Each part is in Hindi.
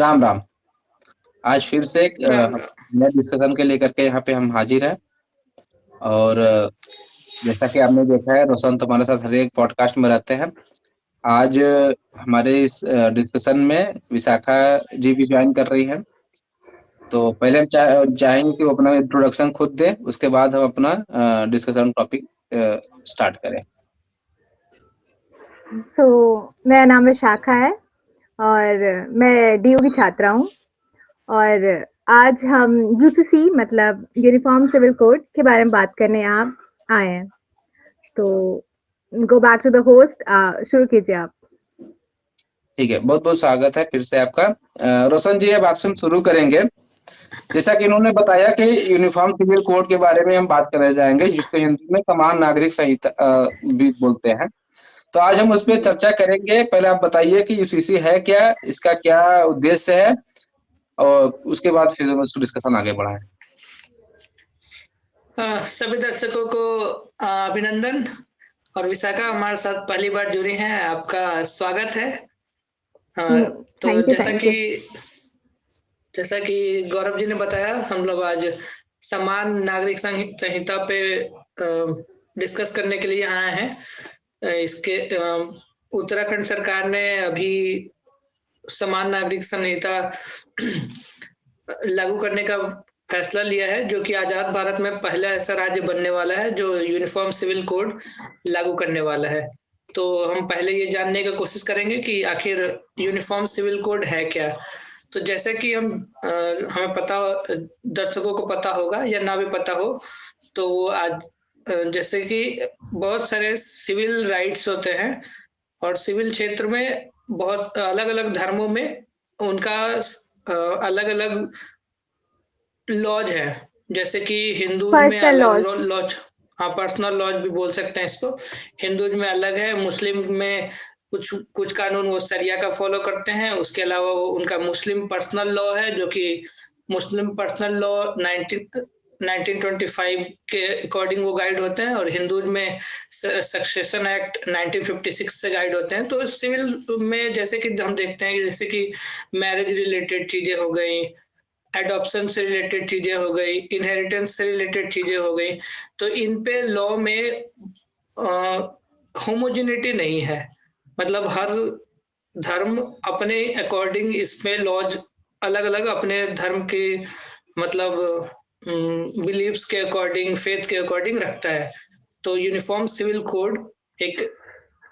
राम राम। आज फिर से एक राम राम। नए डिस्कशन के लेकर के यहाँ पे हम हाजिर हैं। और जैसा कि आपने देखा है, रोशन तुम्हारे साथ हर एक पॉडकास्ट में रहते हैं। आज हमारे इस डिस्कशन में विशाखा जी भी ज्वाइन कर रही हैं। तो पहले हम चाहेंगे कि वो अपना इंट्रोडक्शन खुद दें, उसके बाद हम अपना डिस्कशन टॉपिक स्टार्ट करें। मेरा नाम विशाखा है और मैं डीयू की छात्रा हूँ। और आज हम यूसीसी मतलब यूनिफॉर्म सिविल कोड के बारे में बात करने यहाँ आए हैं। तो go back to the host, शुरू कीजिए आप। ठीक है, बहुत बहुत स्वागत है फिर से आपका। रोशन जी, अब आपसे हम शुरू करेंगे। जैसा कि इन्होंने बताया कि यूनिफॉर्म सिविल कोड के बारे में हम बात करने जाएंगे, जिसको हिंदी में समान नागरिक संहिता भी बोलते हैं। तो आज हम उस पर चर्चा करेंगे। पहले आप बताइए कि यूसीसी है क्या, इसका क्या उद्देश्य है, और उसके बाद फिर हम उसको डिस्कशन आगे बढ़ाएं। सभी दर्शकों को अभिनंदन। और विशाखा हमारे साथ पहली बार जुड़ी हैं, आपका स्वागत है। तो थैंक यू। जैसा कि गौरव जी ने बताया, हम लोग आज समान नागरिक संहिता पे डिस्कस करने के लिए आए हैं। इसके उत्तराखंड सरकार ने अभी समान नागरिक संहिता लागू करने का फैसला लिया है, जो कि आजाद भारत में पहला ऐसा राज्य बनने वाला है जो यूनिफॉर्म सिविल कोड लागू करने वाला है। तो हम पहले ये जानने की कोशिश करेंगे कि आखिर यूनिफॉर्म सिविल कोड है क्या। तो जैसे कि हमें पता, दर्शकों को पता होगा या ना भी पता हो, तो आज जैसे कि बहुत सारे सिविल राइट्स होते हैं और सिविल क्षेत्र में बहुत अलग अलग धर्मों में उनका अलग अलग लॉज है। जैसे कि हिंदू में अलग लॉज, हाँ पर्सनल लॉज भी बोल सकते हैं इसको। हिंदू में अलग है, मुस्लिम में कुछ कुछ कानून वो शरिया का फॉलो करते हैं। उसके अलावा उनका मुस्लिम पर्सनल लॉ है, जो कि मुस्लिम पर्सनल लॉ 1925 के अकॉर्डिंग वो गाइड होते हैं, और हिंदू में सक्सेशन एक्ट 1956 से गाइड होते हैं। तो सिविल में जैसे कि हम देखते हैं, जैसे कि मैरिज रिलेटेड चीजें हो गई, एडॉप्शन से रिलेटेड चीजें हो गई, इनहेरिटेंस से रिलेटेड चीजें हो गई। तो इन पे लॉ में होमोजेनिटी नहीं है, मतलब हर धर्म अपने अकॉर्डिंग इसमें लॉज अलग अलग अपने धर्म के मतलब बिलीव्स के अकॉर्डिंग, फेथ के अकॉर्डिंग रखता है। तो यूनिफॉर्म सिविल कोड एक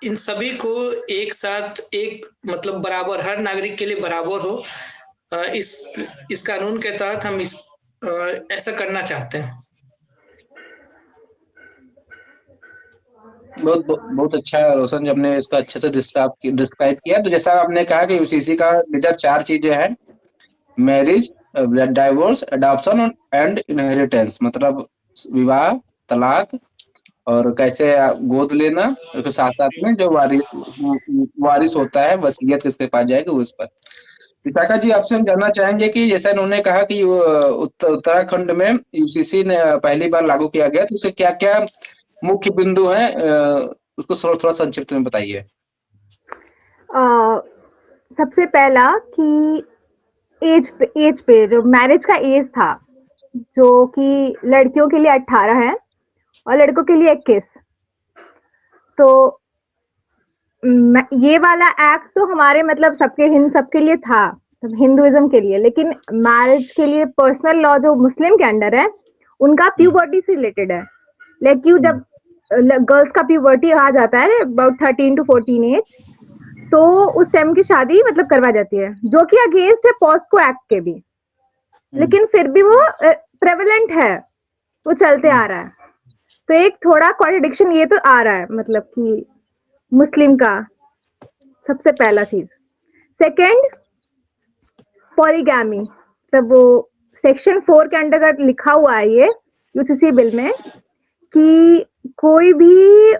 इन सभी को एक साथ एक मतलब बराबर, हर नागरिक के लिए बराबर हो, इस कानून के तहत हम ऐसा करना चाहते हैं। बहुत अच्छा रोशन जी, आपने इसका अच्छे से डिस्क्राइब किया। तो जैसा आपने कहा कि यूसीसी का मेजर 4 चीजें हैं: marriage, divorce, adoption and inheritance. मतलब विवाह, तलाक और कैसे गोद लेना, उसके साथ साथ में जो वारिस होता है, वसीयत किसके पास जाएगी उस पर। विशाखा जी, आपसे हम जानना चाहेंगे कि जैसा इन्होंने कहा कि उत्तराखंड में यूसीसी ने पहली बार लागू किया गया, तो उसके क्या क्या मुख्य बिंदु हैं, उसको थोड़ा संक्षिप्त में बताइए। सबसे पहला कि एज पे जो मैरिज का एज था, जो कि लड़कियों के लिए 18 है और लड़कों के लिए 21। तो ये वाला एक्ट तो हमारे मतलब सबके लिए था, हिंदुइज्म के लिए। लेकिन मैरिज के लिए पर्सनल लॉ जो मुस्लिम के अंडर है, उनका प्यूबर्टी से रिलेटेड है। लाइक जब गर्ल्स का प्यूबर्टी आ जाता है अबाउट 13 to 14 एज, तो उस टाइम की शादी मतलब करवा जाती है, जो कि अगेंस्ट है पॉस्को एक्ट के भी। लेकिन फिर भी वो प्रेवलेंट है, वो चलते आ रहा है। तो एक थोड़ा कॉन्ट्रडिक्शन ये तो आ रहा है, मतलब कि मुस्लिम का सबसे पहला चीज। Second, polygamy. तब वो सेक्शन 4 के अंतर्गत लिखा हुआ है ये यूसीसी बिल में कि कोई भी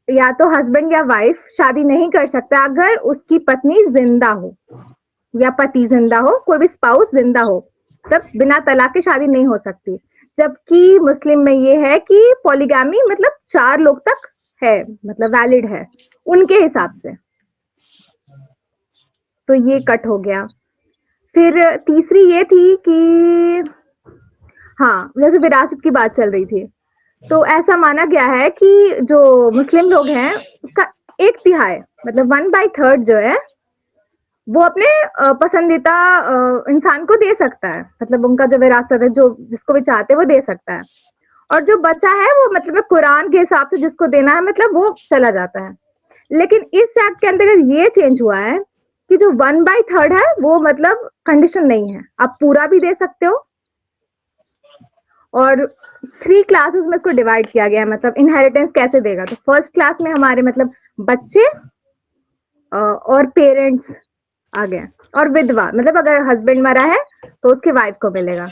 या तो हस्बैंड या वाइफ शादी नहीं कर सकता अगर उसकी पत्नी जिंदा हो या पति जिंदा हो, कोई भी स्पाउस जिंदा हो, तब बिना तलाक के शादी नहीं हो सकती। जबकि मुस्लिम में ये है कि पॉलीगैमी मतलब 4 लोग तक है, मतलब वैलिड है उनके हिसाब से। तो ये कट हो गया। फिर तीसरी ये थी कि हाँ, जैसे विरासत की बात चल रही थी, तो ऐसा माना गया है कि जो मुस्लिम लोग हैं उसका 1/3 मतलब 1/3 जो है वो अपने पसंदीदा इंसान को दे सकता है, मतलब उनका जो विरासत है जो जिसको भी चाहते हैं वो दे सकता है, और जो बचा है वो मतलब कुरान के हिसाब से जिसको देना है मतलब वो चला जाता है। लेकिन इस एक्ट के अंतर्गत ये चेंज हुआ है कि जो 1/3 है वो मतलब कंडीशन नहीं है, आप पूरा भी दे सकते हो। और 3 क्लासेस में इसको डिवाइड किया गया है, मतलब इनहेरिटेंस कैसे देगा, तो फर्स्ट क्लास में हमारे मतलब बच्चे और पेरेंट्स आ गए, और विधवा मतलब अगर हस्बैंड मरा है तो उसके वाइफ को मिलेगा।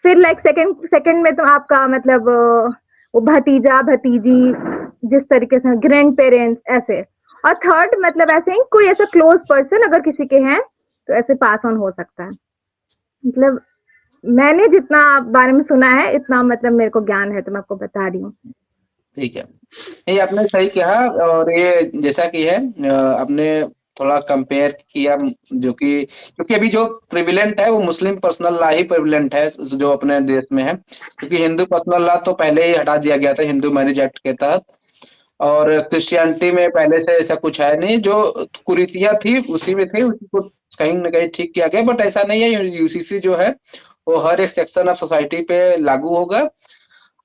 फिर लाइक सेकंड में तो आपका मतलब वो भतीजा भतीजी जिस तरीके से ग्रैंड पेरेंट्स ऐसे, और थर्ड मतलब ऐसे ही कोई ऐसा क्लोज पर्सन अगर किसी के हैं तो ऐसे पास ऑन हो सकता है। मतलब मैंने जितना बारे में सुना है इतना मतलब मेरे को ज्ञान है तो मैं आपको बता रही हूँ। ठीक है, ये आपने सही कहा। और ये जैसा कि है आपने थोड़ा कंपेयर किया, जो कि क्योंकि अभी जो प्रिविलेंट है वो मुस्लिम पर्सनल लॉ ही प्रिविलेंट है जो अपने देश में है, क्योंकि हिंदू पर्सनल लॉ तो पहले ही हटा दिया गया था हिंदू मैरिज एक्ट के तहत। और क्रिश्चियनिटी में पहले से ऐसा कुछ है नहीं, जो कुरीतियां थी उसी में थी, उसी को कहीं ना कहीं ठीक किया गया। बट ऐसा नहीं है, यूसीसी जो है वो हर एक सेक्शन ऑफ सोसाइटी पे लागू होगा।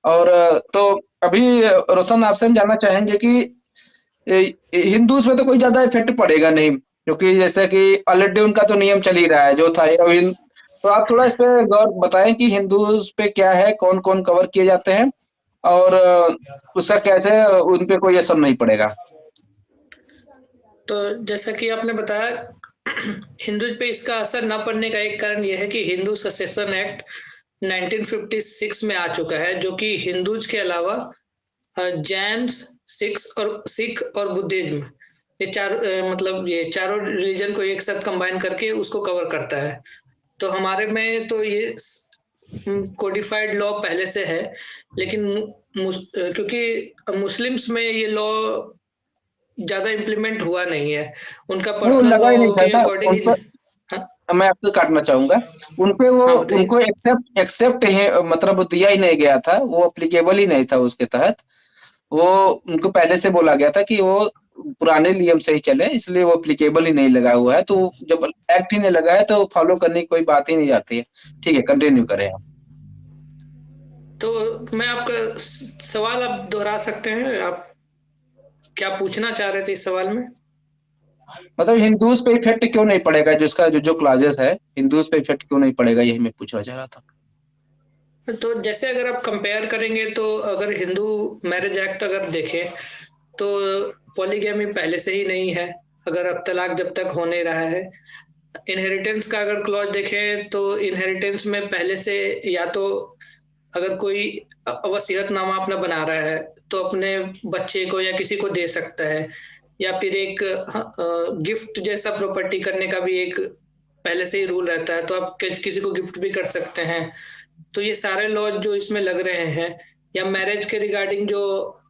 और तो अभी रोशन आपसे हम जानना चाहेंगे कि हिंदूज में तो कोई ज्यादा इफेक्ट पड़ेगा नहीं, क्योंकि जैसे कि ऑलरेडी उनका तो नियम चल ही रहा है जो था। तो आप थोड़ा इस पे गौर बताएं कि हिंदूज पे क्या है, कौन कौन कवर किए जाते हैं, और उसका कैसे उन पे कोई असर नहीं पड़ेगा। तो जैसा कि आपने बताया हिंदूज पे इसका असर न पड़ने का एक कारण यह है कि हिंदू सक्सेशन एक्ट 1956 में आ चुका है, जो कि हिंदूज के अलावा जैन, सिख और बुद्धिज्म, ये मतलब ये चारों रिलीजन को एक साथ कंबाइन करके उसको कवर करता है। तो हमारे में तो ये कोडिफाइड लॉ पहले से है, लेकिन क्योंकि मुस्लिम्स में ये लॉ ज्यादा इम्प्लीमेंट हुआ नहीं है, उनका वो पर्सनल लगा ही नहीं लॉ था के ना अकॉर्डिंग उन ही। पर। हाँ, मैं आपको काटना चाहूंगा, उनपे वो हाँ बताइए। उनको एक्सेप्ट मतलब दिया ही नहीं गया था, वो अप्लीकेबल ही नहीं था उसके तहत। वो उनको पहले से बोला गया था कि वो पुराने नियम से ही चले, इसलिए वो अप्लीकेबल ही नहीं लगा हुआ है। तो जब एक्ट ही नहीं लगा है तो फॉलो करने की कोई बात ही नहीं आती है। ठीक है, कंटिन्यू करें आप। तो मैं आपका सवाल आप दोहरा सकते हैं, आप क्या पूछना चाह रहे थे इस सवाल में? मतलब हिंदूज पे इफेक्ट क्यों नहीं पड़ेगा, जिसका जो जो क्लाजेस है हिंदूज पे इफेक्ट क्यों नहीं पड़ेगा, यही मैं पूछना चाह रहा था। तो जैसे अगर आप कंपेयर करेंगे तो अगर हिंदू मैरिज एक्ट अगर देखें तो पॉलीगैमी पहले से ही नहीं है, अगर अब तलाक जब तक हो नहीं रहा है। इनहेरिटेंस का अगर क्लॉज देखें तो इनहेरिटेंस में पहले से या तो अगर कोई वसीयतनामा अपना बना रहा है तो अपने बच्चे को या किसी को दे सकता है, या फिर एक गिफ्ट जैसा प्रॉपर्टी करने का भी एक पहले से ही रूल रहता है, तो आप किसी को गिफ्ट भी कर सकते हैं। तो ये सारे लॉ जो इसमें लग रहे हैं, या मैरिज के रिगार्डिंग जो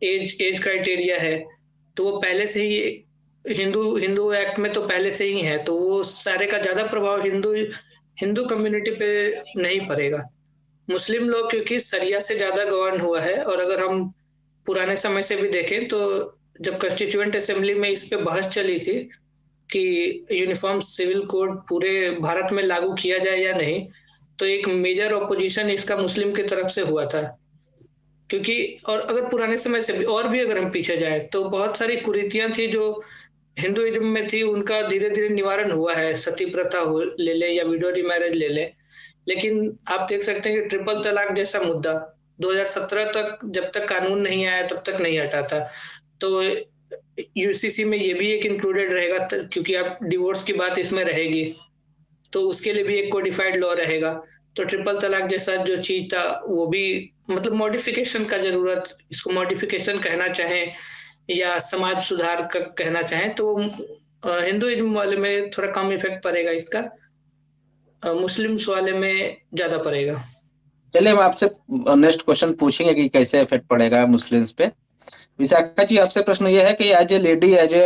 एज क्राइटेरिया है, तो वो पहले से ही हिंदू हिंदू एक्ट में तो पहले से ही है, तो वो सारे का ज्यादा प्रभाव हिंदू हिंदू कम्युनिटी पे नहीं पड़ेगा। मुस्लिम लोग क्योंकि शरिया से ज्यादा गवर्न हुआ है, और अगर हम पुराने समय से भी देखें तो जब कॉन्स्टिट्यूएंट असेंबली में इस पे बहस चली थी कि यूनिफॉर्म सिविल कोड पूरे भारत में लागू किया जाए या नहीं, तो एक मेजर ऑपोजिशन इसका मुस्लिम की तरफ से हुआ था। क्योंकि और अगर पुराने समय से भी और भी अगर हम पीछे जाएं तो बहुत सारी कुरीतियां थी जो हिंदुइज्म में थी, उनका धीरे धीरे निवारण हुआ है। सती प्रथा हो ले लें या विडो रीमैरिज ले लें, लेकिन आप देख सकते हैं कि ट्रिपल तलाक जैसा मुद्दा 2017 तक जब तक कानून नहीं आया तब तक नहीं हटा था। तो यूसीसी में ये भी एक इंक्लूडेड रहेगा, क्योंकि आप डिवोर्स की बात इसमें रहेगी, तो उसके लिए भी एक कोडिफाइड लॉ रहेगा। तो ट्रिपल तलाक जैसा जो चीज था वो भी मतलब मॉडिफिकेशन का जरूरत, इसको मॉडिफिकेशन कहना चाहें या समाज सुधार का कहना चाहें, तो हिंदुइज्म वाले में थोड़ा कम इफेक्ट पड़ेगा इसका, मुस्लिम्स वाले में ज्यादा पड़ेगा। चलिए हम आपसे नेक्स्ट क्वेश्चन पूछेंगे कि कैसे इफेक्ट पड़ेगा मुस्लिम्स पे। विशाखा जी, आपसे प्रश्न ये है कि as a lady, as a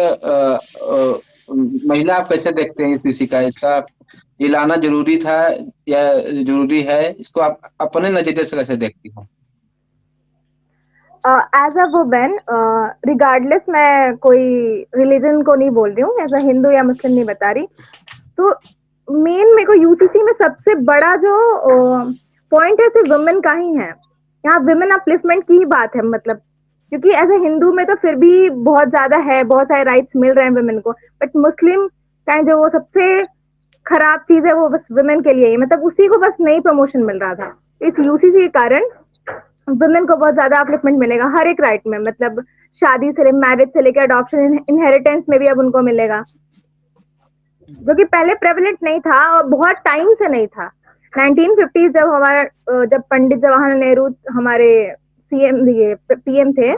महिला आप कैसे देखते हैं यूसीसी का? इसका ये लाना जरूरी था या जरूरी है? इसको आप अपने नजरिए से कैसे देखती हो? एज अ वुमेन, रिगार्डलेस, मैं कोई रिलीजन को नहीं बोल रही हूँ, एज अ हिंदू या मुस्लिम नहीं बता रही, तो मेन मेरे को यूसीसी में सबसे बड़ा जो पॉइंट है सिर्फ वुमेन का ही है। यहाँ वुमेन अपलिफ्टमेंट की ही बात है, मतलब क्योंकि एज ए हिंदू में तो फिर भी बहुत ज्यादा है, बहुत सारे राइट्स मिल रहे हैं वुमेन को, बट मुस्लिम का जो वो सबसे खराब चीज है वो बस वुमेन के लिए ही, मतलब उसी को बस नई प्रमोशन मिल रहा था। इस यूसीसी के कारण वुमेन को बहुत ज्यादा अपलिफ्टमेंट मिलेगा हर एक राइट में, मतलब शादी से मैरिज से लेकर अडॉप्शन, इनहेरिटेंस में भी अब उनको मिलेगा, जो कि पहले प्रेवलेंट नहीं था और बहुत टाइम से नहीं था। 1950 जब पंडित जवाहरलाल नेहरू हमारे सीएम, ये पीएम थे,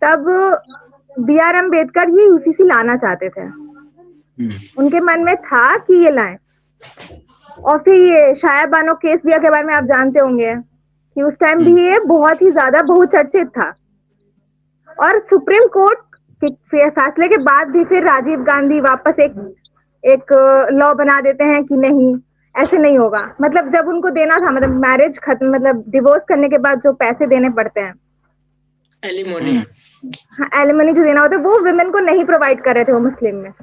तब बी आर अम्बेडकर ये यूसीसी लाना चाहते थे, उनके मन में था कि ये लाएं। और फिर ये शाया बानो केस दिया के बारे में आप जानते होंगे कि उस टाइम भी ये बहुत ही ज्यादा बहुचर्चित था, और सुप्रीम कोर्ट के फैसले के बाद भी फिर राजीव गांधी वापस एक लॉ बना देते हैं कि नहीं, ऐसे नहीं होगा। मतलब जब उनको देना था, मतलब मैरिज खत्म, मतलब डिवोर्स करने के बाद जो पैसे देने पड़ते हैं, एलिमोनी, हाँ, एलिमनी जो देना होता है, वो वुमेन को नहीं प्रोवाइड कर रहे थे वो मुस्लिम में,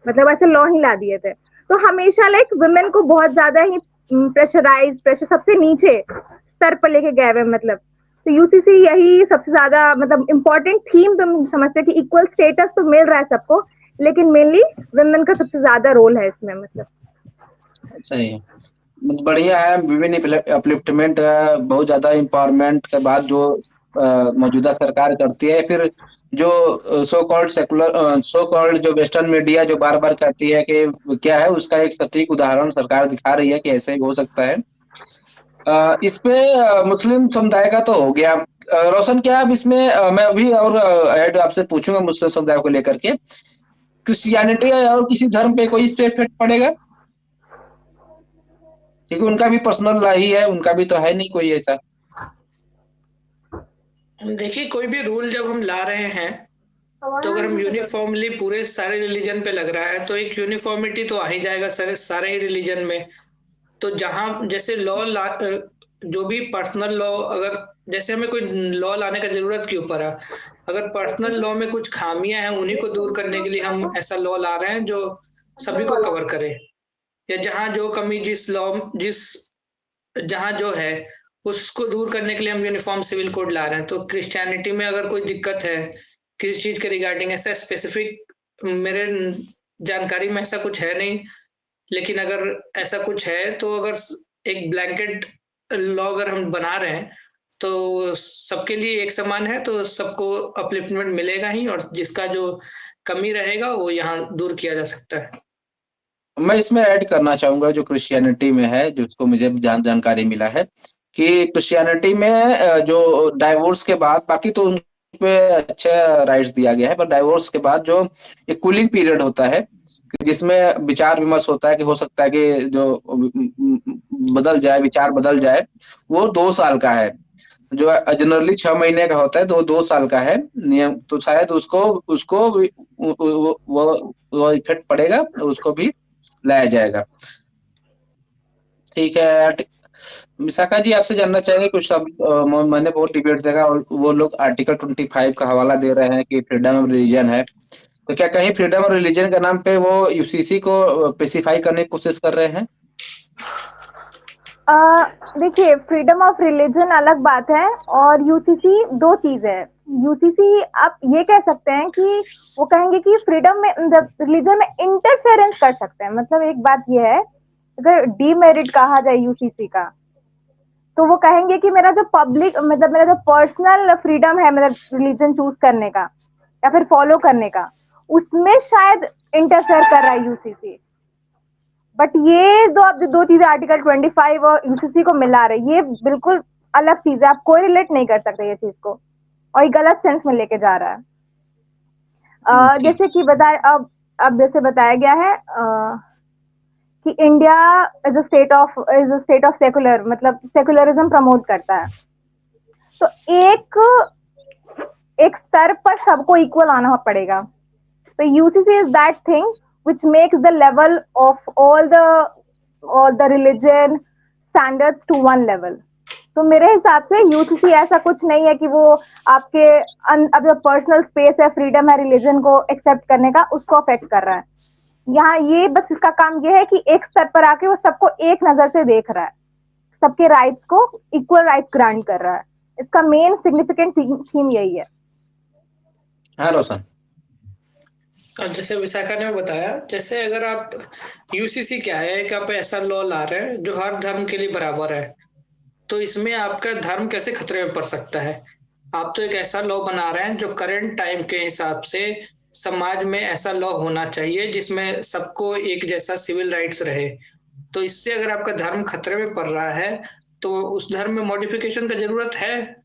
मतलब ऐसे लॉ ही ला दिए थे। तो हमेशा लाइक वुमेन को बहुत ज्यादा ही प्रेशर सबसे नीचे स्तर पर लेके गए हुए, मतलब तो यूसीसी यही सबसे ज्यादा मतलब इम्पोर्टेंट थीम तुम समझते हो कि इक्वल स्टेटस तो मिल रहा है सबको, लेकिन मेनली वुमेन का सबसे ज्यादा रोल है इसमें, मतलब। सही है, बढ़िया है। विभिन्न अपलिफ्टमेंट बहुत ज्यादा इम्पावरमेंट के बाद जो मौजूदा सरकार करती है, फिर जो सो कॉल्ड जो वेस्टर्न मीडिया जो बार बार कहती है कि क्या है, उसका एक सटीक उदाहरण सरकार दिखा रही है कि ऐसे ही हो सकता है। इस पे मुस्लिम समुदाय का तो हो गया। रोशन, क्या आप इसमें मैं अभी और ऐड आपसे पूछूंगा मुस्लिम समुदाय को लेकर के, क्रिश्चियनिटी या और किसी धर्म पे कोई इस पे इफेक्ट पड़ेगा? क्योंकि उनका भी पर्सनल ला ही है, उनका भी तो है नहीं कोई ऐसा। देखिए कोई भी रूल जब हम ला रहे हैं, तो अगर हम यूनिफॉर्मली पूरे सारे रिलीजन पे लग रहा है, तो एक यूनिफॉर्मिटी तो आ ही जाएगा सारे ही रिलीजन में। तो जहां जैसे जो भी पर्सनल लॉ, अगर जैसे हमें कोई लॉ लाने का जरूरत क्यों पड़ा, अगर पर्सनल लॉ में कुछ खामियां हैं उन्हीं को दूर करने के लिए हम ऐसा लॉ ला रहे हैं जो सभी को कवर करे। या जहां जो कमी जिस जहां जो है उसको दूर करने के लिए हम यूनिफॉर्म सिविल कोड ला रहे हैं। तो क्रिश्चियनिटी में अगर कोई दिक्कत है किसी चीज के रिगार्डिंग, ऐसा स्पेसिफिक मेरे जानकारी में ऐसा कुछ है नहीं, लेकिन अगर ऐसा कुछ है तो अगर एक ब्लैंकेट लॉ अगर हम बना रहे हैं तो सबके लिए एक समान है, तो सबको अपलिफ्टमेंट मिलेगा ही, और जिसका जो कमी रहेगा वो यहाँ दूर किया जा सकता है। मैं इसमें ऐड करना चाहूंगा जो क्रिश्चियनिटी में है, जिसको मुझे जानकारी मिला है कि क्रिश्चियनिटी में जो डाइवोर्स के बाद, बाकी तो उन पे अच्छा राइट्स दिया गया है, पर डाइवोर्स के बाद जो एक कूलिंग पीरियड होता है, जिसमें विचार विमर्श होता है कि हो सकता है कि जो बदल जाए, विचार बदल जाए, वो 2 साल का है। जो जनरली 6 महीने का होता है, तो 2 साल का है नियम, तो शायद उसको उसको वो इफेक्ट पड़ेगा, उसको भी लाया जाएगा। ठीक है। विशाखा जी, आपसे जानना चाहेंगे कुछ। सब मैंने बहुत डिबेट देखा और वो लोग आर्टिकल 25 का हवाला दे रहे हैं कि फ्रीडम ऑफ रिलीजन है, तो क्या कहीं फ्रीडम ऑफ रिलीजन के नाम पे वो यूसीसी को स्पेसिफाई करने की कोशिश कर रहे हैं? देखिए, फ्रीडम ऑफ रिलीजन अलग बात है और यूसीसी दो चीज है। यूसीसी आप ये कह सकते हैं कि वो कहेंगे कि फ्रीडम में, रिलीजन में इंटरफेरेंस कर सकते हैं। मतलब एक बात ये है, अगर डीमेरिट कहा जाए यूसीसी का, तो वो कहेंगे कि मेरा जो पब्लिक, मतलब मेरा जो पर्सनल फ्रीडम है, मतलब रिलीजन चूज करने का या फिर फॉलो करने का, उसमें शायद इंटरफेयर कर रहा है यूसीसी। बट ये दो चीजें आर्टिकल 25 और यूसीसी को मिला रहे, ये बिल्कुल अलग चीज है, आप कोई रिलेट नहीं कर सकते ये चीज को, और ये गलत सेंस में लेके जा रहा है। जैसे कि अब जैसे बताया गया है कि India is a state of secular, मतलब सेकुलरिज्म प्रमोट करता है। तो एक स्तर पर सबको इक्वल आना पड़ेगा, So UCC is that thing which makes the level of all the religion standards to one level. तो मेरे हिसाब से यूसीसी ऐसा कुछ नहीं है कि वो आपके अब जो पर्सनल स्पेस है, फ्रीडम है रिलीजन को एक्सेप्ट करने का, उसको अफेक्ट कर रहा है। यहाँ ये बस इसका काम ये है कि एक स्तर पर आके वो सबको एक नजर से देख रहा है, सबके राइट्स को इक्वल राइट्स ग्रांट कर रहा है। इसका मेन सिग्निफिकेंट थीम यही है। हाँ रोशन। और जैसे विशाखा ने बताया, जैसे अगर आप यूसीसी क्या है कि आप ऐसा लॉ ला रहे हैं जो हर धर्म के लिए बराबर है, तो इसमें आपका धर्म कैसे खतरे में पड़ सकता है? आप तो एक ऐसा लॉ बना रहे हैं जो करंट टाइम के हिसाब से समाज में ऐसा लॉ होना चाहिए जिसमें सबको एक जैसा सिविल राइट्स रहे। तो इससे अगर आपका धर्म खतरे में पड़ रहा है तो उस धर्म में मॉडिफिकेशन का जरूरत है।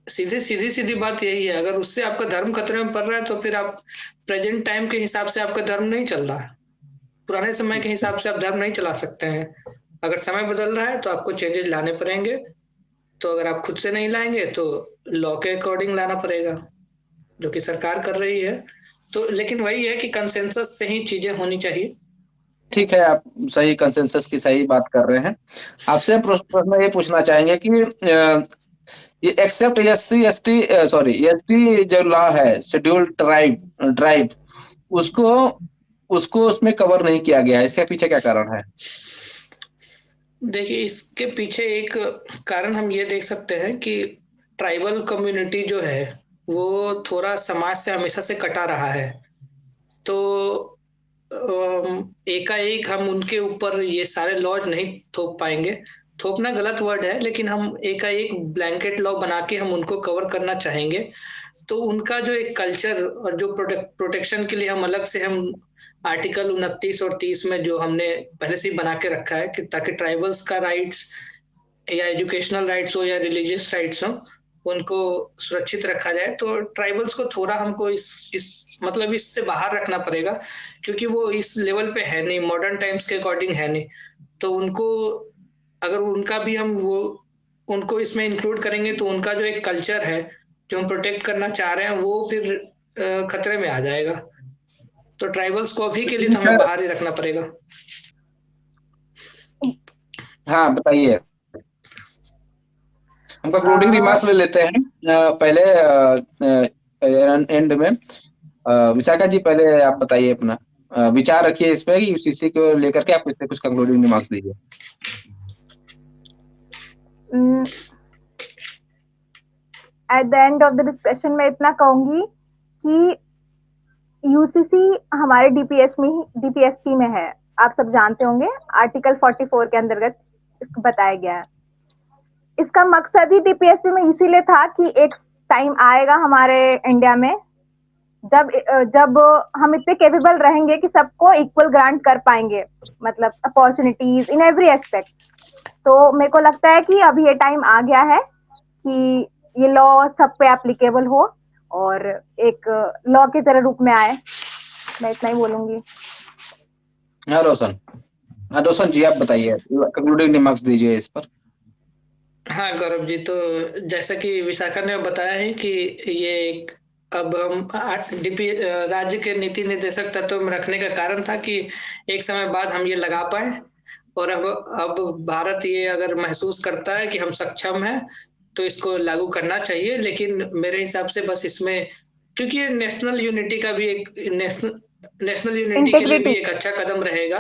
सीधी बात यही है। अगर उससे आपका धर्म खतरे में पड़ रहा है तो फिर आप प्रेजेंट टाइम के हिसाब से आपका धर्म नहीं चल रहा है, पुराने समय के हिसाब से आप धर्म नहीं चला सकते हैं। अगर समय बदल रहा है तो आपको चेंजेस लाने पड़ेंगे। तो अगर आप खुद से नहीं लाएंगे तो लॉ के अकॉर्डिंग लाना पड़ेगा, जो कि सरकार कर रही है। तो लेकिन वही है कि कंसेंसस से ही चीजें होनी चाहिए। ठीक है, आप सही कंसेंसस की सही बात कर रहे हैं। आपसे प्रश्न ये पूछना चाहेंगे कि ये except SC ST sorry ST जो लॉ है शेड्यूल्ड ट्राइब उसको उसमें कवर नहीं किया गया है, इसके पीछे क्या कारण है? देखिए, इसके पीछे एक कारण हम ये देख सकते हैं कि ट्राइबल कम्युनिटी जो है वो थोड़ा समाज से हमेशा से कटा रहा है। तो एकाएक हम उनके ऊपर ये सारे लॉज नहीं थोप पाएंगे। थोपना गलत वर्ड है, लेकिन हम एकाएक ब्लैंकेट लॉ बना के हम उनको कवर करना चाहेंगे। तो उनका जो एक कल्चर और जो प्रोटेक्शन के लिए हम अलग से हम आर्टिकल 29 और 30 में जो हमने पहले से ही बना के रखा है कि ताकि ट्राइबल्स का राइट्स या एजुकेशनल राइट्स हो या रिलीजियस राइट्स हो उनको सुरक्षित रखा जाए। तो ट्राइबल्स को थोड़ा हमको इस मतलब इससे बाहर रखना पड़ेगा, क्योंकि वो इस लेवल पे है नहीं, मॉडर्न टाइम्स के अकॉर्डिंग है नहीं। तो उनको अगर उनका भी हम वो उनको इसमें इंक्लूड करेंगे तो उनका जो एक कल्चर है जो हम प्रोटेक्ट करना चाह रहे हैं वो फिर खतरे में आ जाएगा। तो ट्राइबल्स को अभी के लिए तो हमें बाहर ही रखना पड़ेगा। हाँ बताइए, हम कंक्लूडिंग रिमार्क्स ले लेते हैं पहले एंड में। विशाखा जी पहले आप बताइए अपना विचार रखिए इस पे कि यूसीसी को लेकर के आप इससे कुछ कंक्लूडिंग रिमार्क्स दीजिए। At the end of the discussion मैं इतना कहूंगी कि यूसीसी हमारे डीपीएससी में है, आप सब जानते होंगे, आर्टिकल 44 के अंतर्गत इसको बताया गया है। इसका मकसद ही डीपीएससी में इसीलिए था कि एक टाइम आएगा हमारे इंडिया में जब हम इतने केपेबल रहेंगे कि सबको इक्वल ग्रांट कर पाएंगे, मतलब अपॉर्चुनिटीज इन एवरी एस्पेक्ट। तो मेरे को लगता है कि अब ये टाइम आ गया है कि ये लॉ सब पे एप्लीकेबल हो और एक लॉ की तरह रूप में आए। मैं इतना ही बोलूंगी। हाँ रोशन जी आप बताइए, कंक्लूडिंग रिमार्क्स दीजिए इस पर। हाँ गौरव जी, तो जैसा कि विशाखा ने बताया है कि ये एक अब हम राज्य के नीति निर्देशक तत्व में रखने का कारण था कि एक समय बाद हम ये लगा पाए। और अब भारत ये अगर महसूस करता है कि हम सक्षम हैं तो इसको लागू करना चाहिए। लेकिन मेरे हिसाब से बस इसमें, क्योंकि ये नेशनल यूनिटी का भी एक नेशनल यूनिटी के लिए भी एक अच्छा कदम रहेगा।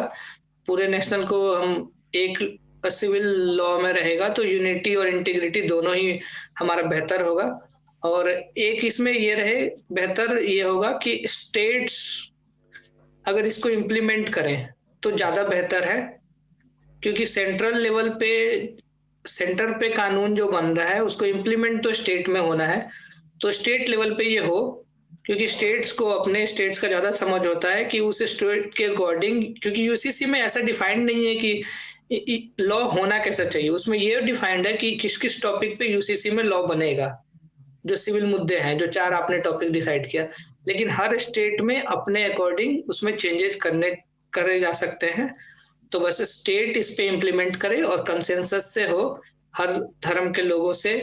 पूरे नेशनल को हम एक सिविल लॉ में रहेगा तो यूनिटी और इंटीग्रिटी दोनों ही हमारा बेहतर होगा। और एक इसमें ये रहे बेहतर ये होगा कि स्टेट्स अगर इसको इम्प्लीमेंट करें तो ज्यादा बेहतर है, क्योंकि सेंटर पे कानून जो बन रहा है उसको इम्प्लीमेंट तो स्टेट में होना है। तो स्टेट लेवल पे ये हो, क्योंकि स्टेट्स को अपने स्टेट्स का ज्यादा समझ होता है कि उस स्टेट के अकॉर्डिंग, क्योंकि यूसीसी में ऐसा डिफाइंड नहीं है कि लॉ होना कैसा चाहिए। उसमें ये डिफाइंड है कि किस किस टॉपिक पे यूसीसी में लॉ बनेगा, जो सिविल मुद्दे हैं, जो 4 आपने टॉपिक डिसाइड किया। लेकिन हर स्टेट में अपने अकॉर्डिंग उसमें चेंजेस करे जा सकते हैं। तो बस स्टेट इस पे इम्प्लीमेंट करे और कंसेंसस से हो, हर धर्म के लोगों से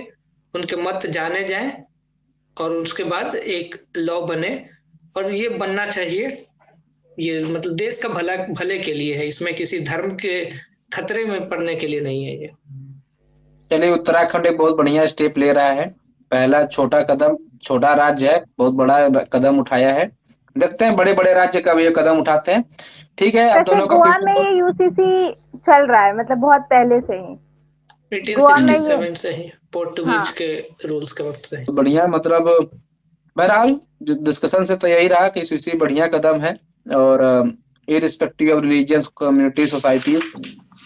उनके मत जाने जाएं और उसके बाद एक लॉ बने और ये बनना चाहिए। ये मतलब देश का भले के लिए है, इसमें किसी धर्म के खतरे में पड़ने के लिए नहीं है ये। चलिए, उत्तराखंड एक बहुत बढ़िया स्टेप ले रहा है। पहला छोटा कदम, छोटा राज्य है, बहुत बड़ा कदम उठाया है। देखते हैं बड़े बड़े राज्य कब ये कदम उठाते हैं। ठीक है, आप वैसे दोनों का गोवा फिर में ये यूसीसी चल रहा है, मतलब बहुत पहले से ही गोवा में ये। 1867 से ही पोर्टुगीज हाँ, के रूल्स के वक्त से ही। बढ़िया, मतलब बहरहाल जो डिस्कशन से तो यही रहा कि सीसी बढ़िया कदम है। और irrespective of religious, community, society,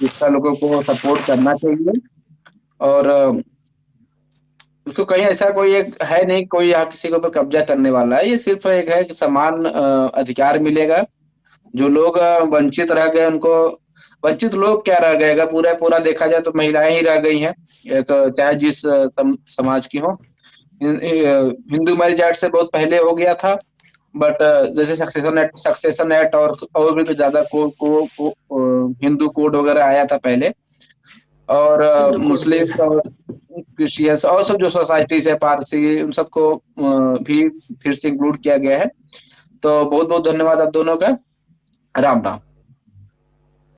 इसका लोगों को सपोर्ट करना चाहिए। और उसको कहीं ऐसा कोई एक है नहीं, कोई यहाँ किसी के ऊपर कब्जा करने वाला है। ये सिर्फ एक है कि समान अधिकार मिलेगा। जो लोग वंचित रह गए उनको, वंचित लोग क्या रह गए, अगर पूरा पूरा देखा जाए तो महिलाएं ही रह गई हैं, एक चाहे जिस समाज की हो। हिंदू मैरिज एक्ट से बहुत पहले हो गया था, बट जैसे सक्सेशन एक्ट और भी ज्यादा हिंदू कोड वगैरह आया था पहले। और हिंदू कोड बिल। मुस्लिम और क्रिश्चियंस और सब जो सोसाइटीज है, पारसी, उन सबको भी फिर से इंक्लूड किया गया है। तो बहुत बहुत धन्यवाद आप दोनों का। राम राम।